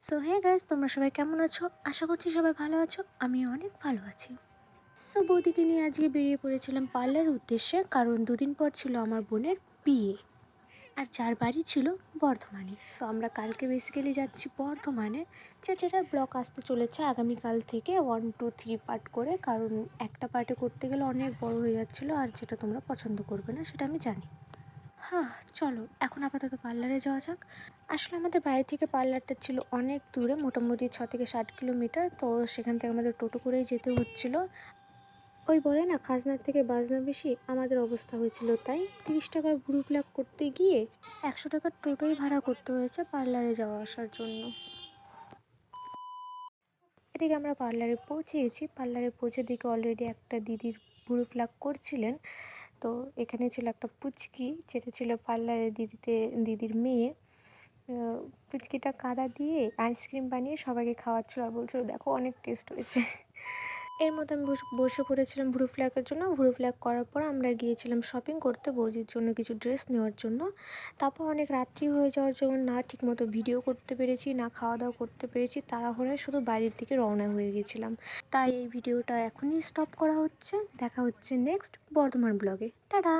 So hey guys, তোমরা সবাই কেমন আছো? আশা করছি সবাই ভালো আছো। আমি অনেক ভালো আছি। সো বৌদিকে নিয়ে আজকে বেরিয়ে পড়েছিলাম পার্লারের উদ্দেশ্যে, কারণ দুদিন পর ছিল আমার বোনের বিয়ে, আর যার বাড়ি ছিল বর্ধমানে। সো আমরা কালকে বেসিক্যালি যাচ্ছি বর্ধমানে, যেটার ব্লগ আসতে চলেছে আগামীকাল থেকে 1, 2, 3 পার্ট করে, কারণ একটা পার্টে করতে গেলে অনেক বড় হয়ে যাচ্ছিলো, আর যেটা তোমরা পছন্দ করবে না সেটা আমি জানি। হ্যাঁ, চলো এখন আপাতত পার্লারে যাওয়া যাক। আসলে আমাদের বাড়ি থেকে পার্লারটা ছিল অনেক দূরে, মোটামুটি 6 থেকে 7 কিলোমিটার। তো সেখান থেকে আমাদের টোটো করেই যেতে হচ্ছিল। ওই বলে না, খাজনার থেকে বাজনা বেশি, আমাদের অবস্থা হয়েছিল তাই। 30 টাকার ভুরু প্লাক করতে গিয়ে 100 টাকার টোটোই ভাড়া করতে হয়েছে পার্লারে যাওয়া আসার জন্য। এদিকে আমরা পার্লারে পৌঁছে গেছি। পার্লারে পৌঁছে দিকে অলরেডি একটা দিদির ভুরু প্লাক করছিলেন। তো এখানে ছিল একটা পুচকি, যেটা ছিল পার্লারের দিদির মেয়ে। পুচকিটা কাদা দিয়ে আইসক্রিম বানিয়ে সবাইকে খাওয়াচ্ছিল আর বলছিল দেখো অনেক টেস্ট হয়েছে। এর মধ্যে আমি বসে পড়েছিলাম ভুরু প্লাকের জন্য। ভুরু প্লাক করার পর আমরা গিয়েছিলাম শপিং করতে, বৌদির জন্য কিছু ড্রেস নেওয়ার জন্য। তারপর অনেক রাত্রি হয়ে যাওয়ার জন্য না ঠিকমতো ভিডিও করতে পেরেছি, না খাওয়া দাওয়া করতে পেরেছি, তাড়াহুড়োয় শুধু বাড়ির দিকে রওনা হয়ে গেছিলাম। তাই এই ভিডিওটা এখনই স্টপ করা হচ্ছে। দেখা হচ্ছে নেক্সট বর্ধমান ব্লগে। টাটা।